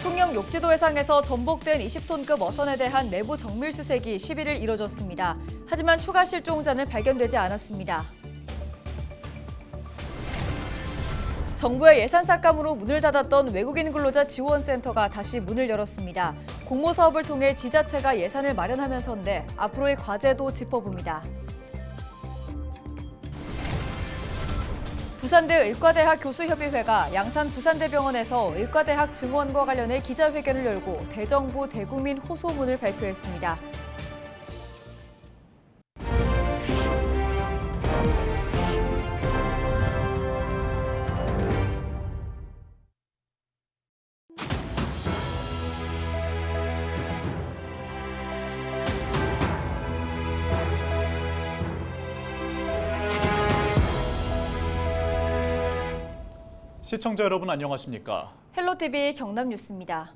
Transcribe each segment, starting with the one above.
통영 욕지도 해상에서 전복된 20톤급 어선에 대한 내부 정밀 수색이 11일 이뤄졌습니다. 하지만 추가 실종자는 발견되지 않았습니다. 정부의 예산 삭감으로 문을 닫았던 외국인 근로자 지원센터가 다시 문을 열었습니다. 공모 사업을 통해 지자체가 예산을 마련하면서인데 앞으로의 과제도 짚어봅니다. 부산대 의과대학 교수협의회가 양산 부산대병원에서 의과대학 증원과 관련해 기자회견을 열고 대정부 대국민 호소문을 발표했습니다. 시청자 여러분 안녕하십니까? 헬로티비 경남뉴스입니다.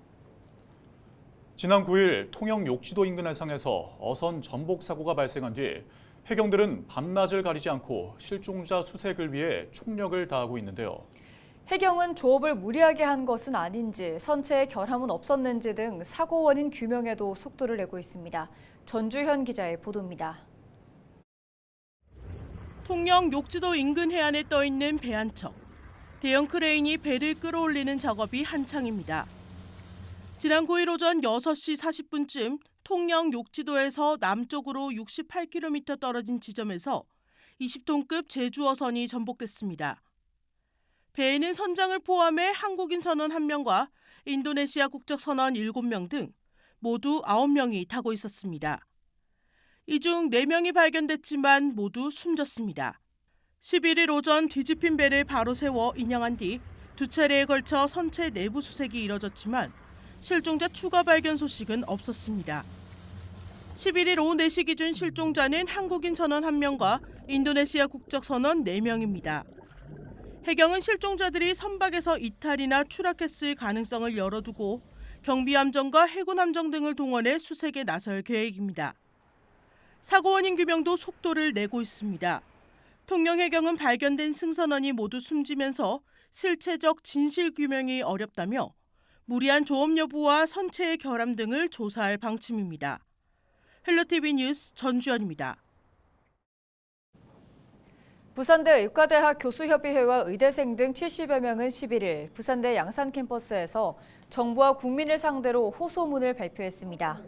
지난 9일 통영 욕지도 인근 해상에서 어선 전복 사고가 발생한 뒤 해경들은 밤낮을 가리지 않고 실종자 수색을 위해 총력을 다하고 있는데요. 해경은 조업을 무리하게 한 것은 아닌지, 선체에 결함은 없었는지 등 사고 원인 규명에도 속도를 내고 있습니다. 전주현 기자의 보도입니다. 통영 욕지도 인근 해안에 떠 있는 배 한 척. 대형 크레인이 배를 끌어올리는 작업이 한창입니다. 지난 9일 오전 6시 40분쯤 통영 욕지도에서 남쪽으로 68km 떨어진 지점에서 20톤급 제주어선이 전복됐습니다. 배에는 선장을 포함해 한국인 선원 1명과 인도네시아 국적 선원 7명 등 모두 9명이 타고 있었습니다. 이 중 4명이 발견됐지만 모두 숨졌습니다. 11일 오전 뒤집힌 배를 바로 세워 인양한 뒤 2차례에 걸쳐 선체 내부 수색이 이뤄졌지만 실종자 추가 발견 소식은 없었습니다. 11일 오후 4시 기준 실종자는 한국인 선원 1명과 인도네시아 국적 선원 4명입니다. 해경은 실종자들이 선박에서 이탈이나 추락했을 가능성을 열어두고 경비함정과 해군함정 등을 동원해 수색에 나설 계획입니다. 사고 원인 규명도 속도를 내고 있습니다. 통영해경은 발견된 승선원이 모두 숨지면서 실체적 진실 규명이 어렵다며 무리한 조업 여부와 선체의 결함 등을 조사할 방침입니다. 헬로티비 뉴스 전주현입니다. 부산대 의과대학 교수협의회와 의대생 등 70여 명은 11일 부산대 양산 캠퍼스에서 정부와 국민을 상대로 호소문을 발표했습니다.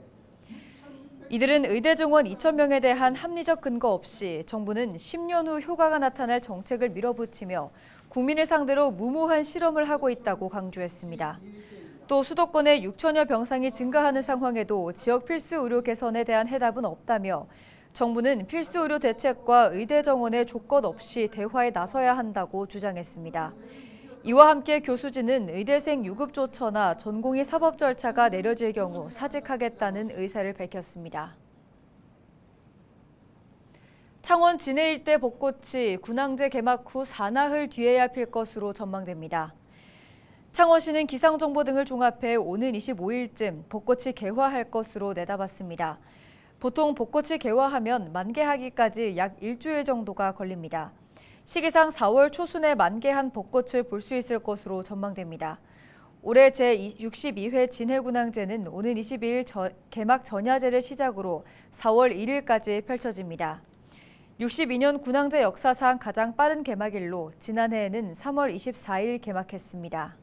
이들은 의대 증원 2,000명에 대한 합리적 근거 없이 정부는 10년 후 효과가 나타날 정책을 밀어붙이며 국민을 상대로 무모한 실험을 하고 있다고 강조했습니다. 또 수도권의 6천여 병상이 증가하는 상황에도 지역 필수 의료 개선에 대한 해답은 없다며 정부는 필수 의료 대책과 의대 정원에 조건 없이 대화에 나서야 한다고 주장했습니다. 이와 함께 교수진은 의대생 유급 조처나 전공의 사법 절차가 내려질 경우 사직하겠다는 의사를 밝혔습니다. 창원 진해 일대 벚꽃이 군항제 개막 후 사나흘 뒤에야 필 것으로 전망됩니다. 창원시는 기상정보 등을 종합해 오는 25일쯤 벚꽃이 개화할 것으로 내다봤습니다. 보통 벚꽃이 개화하면 만개하기까지 약 일주일 정도가 걸립니다. 시기상 4월 초순에 만개한 벚꽃을 볼 수 있을 것으로 전망됩니다. 올해 제62회 진해군항제는 오는 22일 개막 전야제를 시작으로 4월 1일까지 펼쳐집니다. 62년 군항제 역사상 가장 빠른 개막일로 지난해에는 3월 24일 개막했습니다.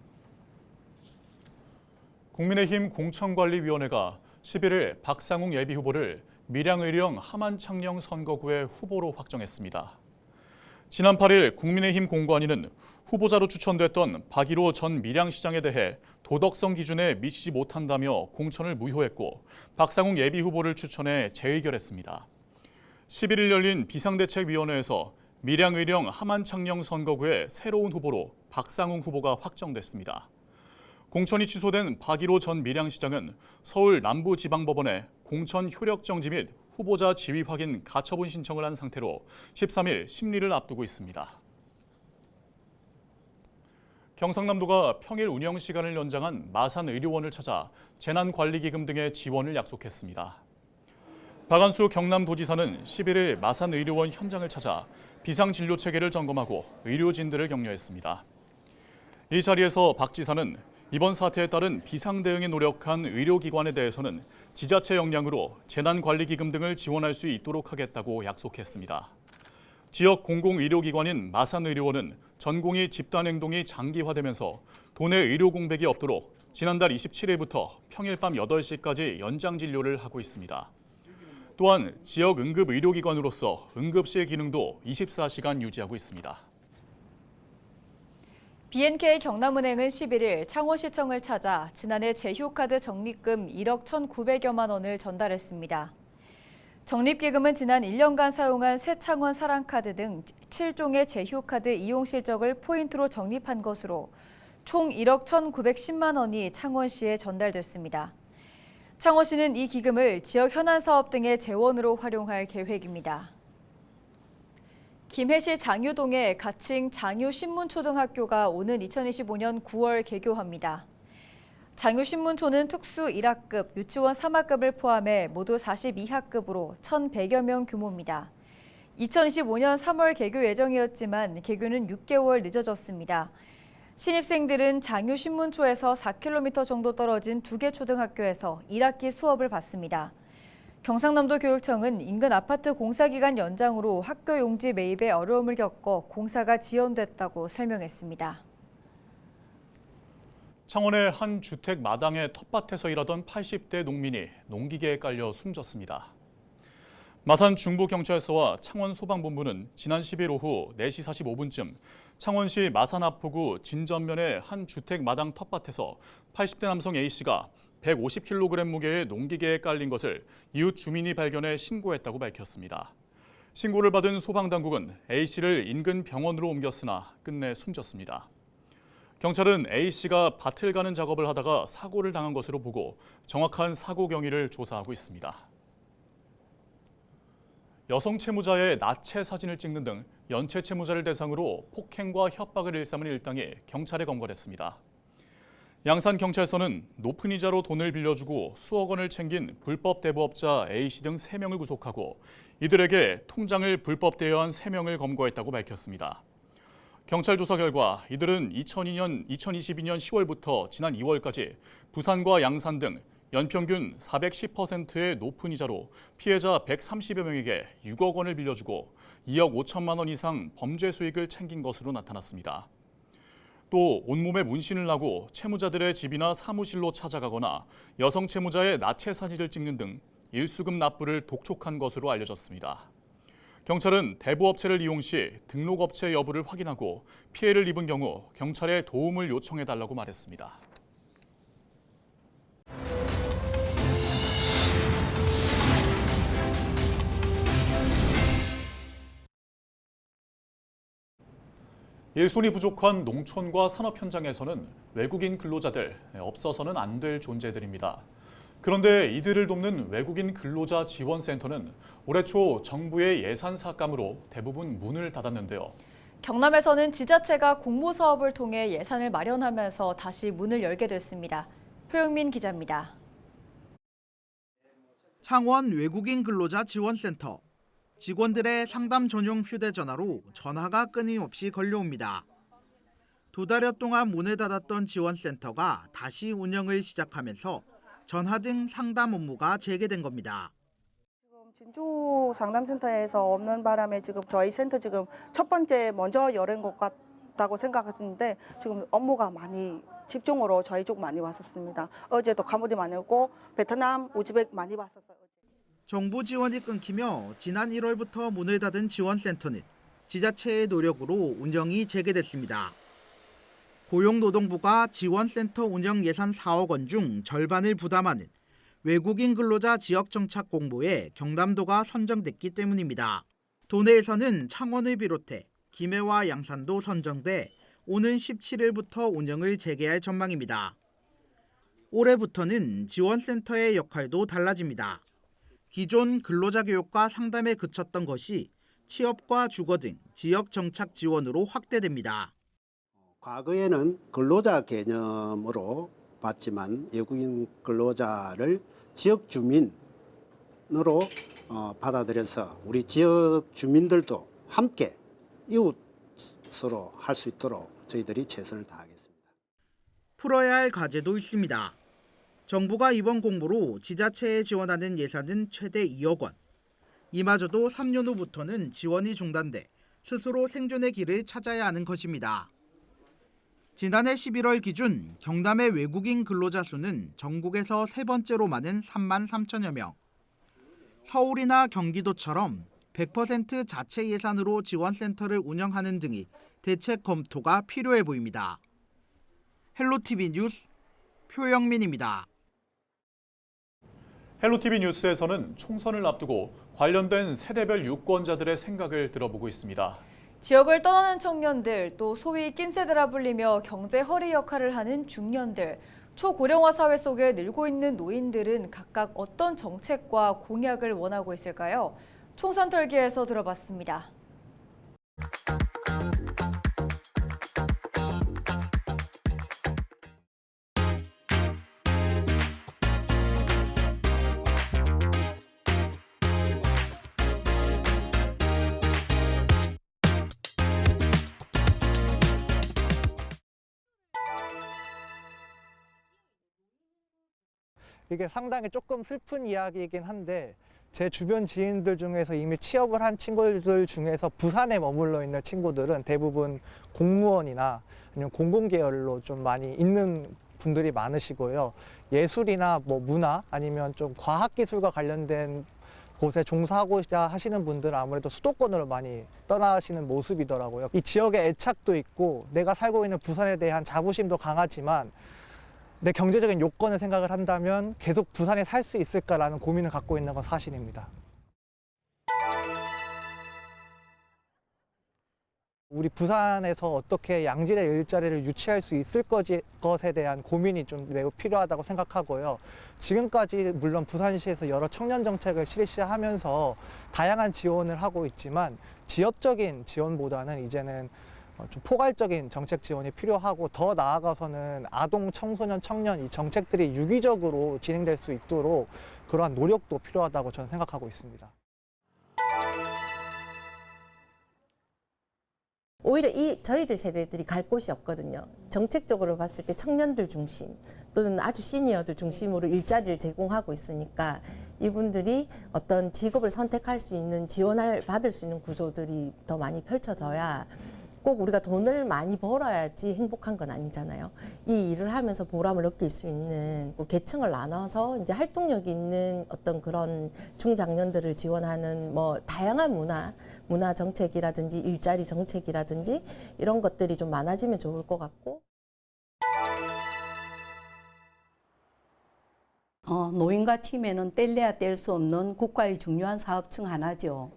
국민의힘 공천관리위원회가 11일 박상웅 예비후보를 밀양의령 함안창녕 선거구의 후보로 확정했습니다. 지난 8일 국민의힘 공관위는 후보자로 추천됐던 박일호 전 밀양시장에 대해 도덕성 기준에 미치지 못한다며 공천을 무효했고 박상웅 예비후보를 추천해 재의결했습니다. 11일 열린 비상대책위원회에서 밀양의령 함안창녕 선거구의 새로운 후보로 박상웅 후보가 확정됐습니다. 공천이 취소된 박일호 전 밀양시장은 서울 남부지방법원에 공천 효력 정지 및 후보자 지위 확인 가처분 신청을 한 상태로 13일 심리를 앞두고 있습니다. 경상남도가 평일 운영 시간을 연장한 마산의료원을 찾아 재난관리기금 등의 지원을 약속했습니다. 박한수 경남도지사는 11일 마산의료원 현장을 찾아 비상진료체계를 점검하고 의료진들을 격려했습니다. 이 자리에서 박 지사는 이번 사태에 따른 비상대응에 노력한 의료기관에 대해서는 지자체 역량으로 재난관리기금 등을 지원할 수 있도록 하겠다고 약속했습니다. 지역 공공의료기관인 마산의료원은 전공의 집단행동이 장기화되면서 도내 의료 공백이 없도록 지난달 27일부터 평일 밤 8시까지 연장 진료를 하고 있습니다. 또한 지역 응급의료기관으로서 응급실 기능도 24시간 유지하고 있습니다. BNK 경남은행은 11일 창원시청을 찾아 지난해 제휴카드 적립금 1억 1,900여만 원을 전달했습니다. 적립기금은 지난 1년간 사용한 새창원 사랑카드 등 7종의 제휴카드 이용 실적을 포인트로 적립한 것으로 총 1억 1,910만 원이 창원시에 전달됐습니다. 창원시는 이 기금을 지역 현안 사업 등의 재원으로 활용할 계획입니다. 김해시 장유동의 가칭 장유신문초등학교가 오는 2025년 9월 개교합니다. 장유신문초는 특수 1학급, 유치원 3학급을 포함해 모두 42학급으로 1,100여 명 규모입니다. 2025년 3월 개교 예정이었지만 개교는 6개월 늦어졌습니다. 신입생들은 장유신문초에서 4km 정도 떨어진 2개 초등학교에서 1학기 수업을 받습니다. 경상남도 교육청은 인근 아파트 공사기간 연장으로 학교 용지 매입에 어려움을 겪어 공사가 지연됐다고 설명했습니다. 창원의 한 주택 마당의 텃밭에서 일하던 80대 농민이 농기계에 깔려 숨졌습니다. 마산 중부경찰서와 창원소방본부는 지난 10일 오후 4시 45분쯤 창원시 마산하포구 진전면의 한 주택 마당 텃밭에서 80대 남성 A씨가 150kg 무게의 농기계에 깔린 것을 이웃 주민이 발견해 신고했다고 밝혔습니다. 신고를 받은 소방당국은 A씨를 인근 병원으로 옮겼으나 끝내 숨졌습니다. 경찰은 A씨가 밭을 가는 작업을 하다가 사고를 당한 것으로 보고 정확한 사고 경위를 조사하고 있습니다. 여성 채무자의 나체 사진을 찍는 등 연체 채무자를 대상으로 폭행과 협박을 일삼은 일당이 경찰에 검거됐습니다. 양산경찰서는 높은 이자로 돈을 빌려주고 수억 원을 챙긴 불법 대부업자 A씨 등 3명을 구속하고 이들에게 통장을 불법 대여한 3명을 검거했다고 밝혔습니다. 경찰 조사 결과 이들은 2022년 10월부터 지난 2월까지 부산과 양산 등 연평균 410%의 높은 이자로 피해자 130여 명에게 6억 원을 빌려주고 2억 5천만 원 이상 범죄 수익을 챙긴 것으로 나타났습니다. 또 온몸에 문신을 하고 채무자들의 집이나 사무실로 찾아가거나 여성 채무자의 나체 사진을 찍는 등 일수금 납부를 독촉한 것으로 알려졌습니다. 경찰은 대부업체를 이용 시 등록업체 여부를 확인하고 피해를 입은 경우 경찰에 도움을 요청해달라고 말했습니다. 일손이 부족한 농촌과 산업 현장에서는 외국인 근로자들, 없어서는 안 될 존재들입니다. 그런데 이들을 돕는 외국인 근로자 지원센터는 올해 초 정부의 예산 삭감으로 대부분 문을 닫았는데요. 경남에서는 지자체가 공모사업을 통해 예산을 마련하면서 다시 문을 열게 됐습니다. 표영민 기자입니다. 창원 외국인 근로자 지원센터. 직원들의 상담 전용 휴대전화로 전화가 끊임없이 걸려옵니다. 2달여 동안 문을 닫았던 지원센터가 다시 운영을 시작하면서 전화 등 상담 업무가 재개된 겁니다. 지금 진주 상담센터에서 없는 바람에 지금 저희 센터 지금 첫 번째 먼저 열은 것 같다고 생각하시는데 지금 업무가 많이 집중으로 저희 쪽 많이 왔었습니다. 어제도 가물이 많이 오고 베트남, 우즈벡 많이 왔었어요. 정부 지원이 끊기며 지난 1월부터 문을 닫은 지원센터는 지자체의 노력으로 운영이 재개됐습니다. 고용노동부가 지원센터 운영 예산 4억 원 중 절반을 부담하는 외국인 근로자 지역 정착 공모에 경남도가 선정됐기 때문입니다. 도내에서는 창원을 비롯해 김해와 양산도 선정돼 오는 17일부터 운영을 재개할 전망입니다. 올해부터는 지원센터의 역할도 달라집니다. 기존 근로자 교육과 상담에 그쳤던 것이 취업과 주거 등 지역 정착 지원으로 확대됩니다. 과거에는 근로자 개념으로 봤지만 외국인 근로자를 지역 주민으로 받아들여서 우리 지역 주민들도 함께 이웃으로 할 수 있도록 저희들이 최선을 다하겠습니다. 풀어야 할 과제도 있습니다. 정부가 이번 공보로 지자체에 지원하는 예산은 최대 2억 원. 이마저도 3년 후부터는 지원이 중단돼 스스로 생존의 길을 찾아야 하는 것입니다. 지난해 11월 기준 경남의 외국인 근로자 수는 전국에서 세 번째로 많은 3만 3천여 명. 서울이나 경기도처럼 100% 자체 예산으로 지원센터를 운영하는 등이 대책 검토가 필요해 보입니다. 헬로티비 뉴스 표영민입니다. 헬로티비 뉴스에서는 총선을 앞두고 관련된 세대별 유권자들의 생각을 들어보고 있습니다. 지역을 떠나는 청년들, 또 소위 낀세대라 불리며 경제 허리 역할을 하는 중년들, 초고령화 사회 속에 늘고 있는 노인들은 각각 어떤 정책과 공약을 원하고 있을까요? 총선 털기에서 들어봤습니다. 이게 상당히 조금 슬픈 이야기이긴 한데 제 주변 지인들 중에서 이미 취업을 한 친구들 중에서 부산에 머물러 있는 친구들은 대부분 공무원이나 아니면 공공계열로 좀 많이 있는 분들이 많으시고요. 예술이나 뭐 문화 아니면 좀 과학기술과 관련된 곳에 종사하고자 하시는 분들은 아무래도 수도권으로 많이 떠나시는 모습이더라고요. 이 지역에 애착도 있고 내가 살고 있는 부산에 대한 자부심도 강하지만 내 경제적인 요건을 생각을 한다면 계속 부산에 살 수 있을까라는 고민을 갖고 있는 건 사실입니다. 우리 부산에서 어떻게 양질의 일자리를 유치할 수 있을 것에 대한 고민이 좀 매우 필요하다고 생각하고요. 지금까지 물론 부산시에서 여러 청년 정책을 실시하면서 다양한 지원을 하고 있지만 지역적인 지원보다는 이제는 좀 포괄적인 정책 지원이 필요하고 더 나아가서는 아동, 청소년, 청년 이 정책들이 유기적으로 진행될 수 있도록 그러한 노력도 필요하다고 저는 생각하고 있습니다. 오히려 저희들 세대들이 갈 곳이 없거든요. 정책적으로 봤을 때 청년들 중심 또는 아주 시니어들 중심으로 일자리를 제공하고 있으니까 이분들이 어떤 직업을 선택할 수 있는 받을 수 있는 구조들이 더 많이 펼쳐져야 꼭 우리가 돈을 많이 벌어야지 행복한 건 아니잖아요. 이 일을 하면서 보람을 느낄 수 있는 계층을 나눠서 이제 활동력 있는 어떤 그런 중장년들을 지원하는 뭐 다양한 문화 정책이라든지 일자리 정책이라든지 이런 것들이 좀 많아지면 좋을 것 같고. 노인과 치매는 뗄래야 뗄 수 없는 국가의 중요한 사업 중 하나죠.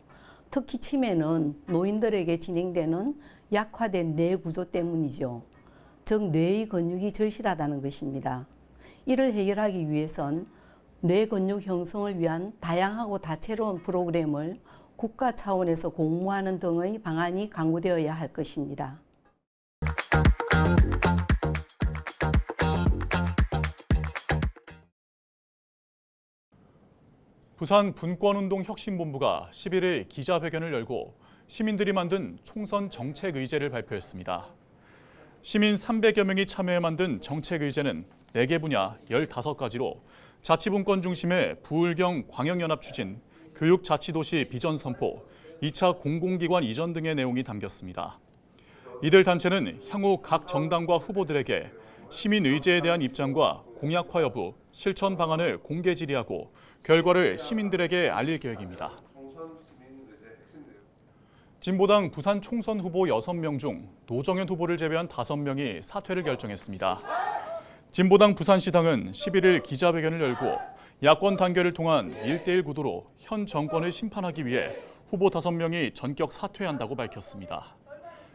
특히 치매는 노인들에게 진행되는 약화된 뇌 구조 때문이죠. 즉 뇌의 근육이 절실하다는 것입니다. 이를 해결하기 위해선 뇌 근육 형성을 위한 다양하고 다채로운 프로그램을 국가 차원에서 공모하는 등의 방안이 강구되어야 할 것입니다. 부산 분권운동 혁신본부가 11일 기자회견을 열고 시민들이 만든 총선 정책 의제를 발표했습니다. 시민 300여 명이 참여해 만든 정책 의제는 4개 분야 15가지로 자치분권 중심의 부울경 광역연합 추진, 교육자치도시 비전 선포, 2차 공공기관 이전 등의 내용이 담겼습니다. 이들 단체는 향후 각 정당과 후보들에게 시민 의제에 대한 입장과 공약화 여부, 실천 방안을 공개 질의하고 결과를 시민들에게 알릴 계획입니다. 진보당 부산 총선 후보 6명 중 노정현 후보를 제외한 5명이 사퇴를 결정했습니다. 진보당 부산시당은 11일 기자회견을 열고 야권 단결을 통한 1대1 구도로 현 정권을 심판하기 위해 후보 5명이 전격 사퇴한다고 밝혔습니다.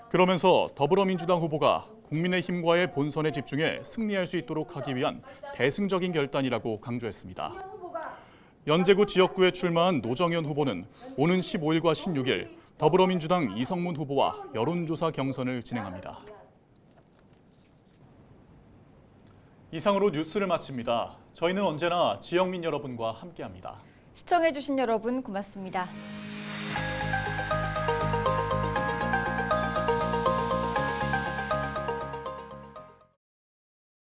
그러면서 더불어민주당 후보가 국민의힘과의 본선에 집중해 승리할 수 있도록 하기 위한 대승적인 결단이라고 강조했습니다. 연제구 지역구에 출마한 노정현 후보는 오는 15일과 16일 더불어민주당 이성문 후보와 여론조사 경선을 진행합니다. 이상으로 뉴스를 마칩니다. 저희는 언제나 지역민 여러분과 함께합니다. 시청해주신 여러분 고맙습니다.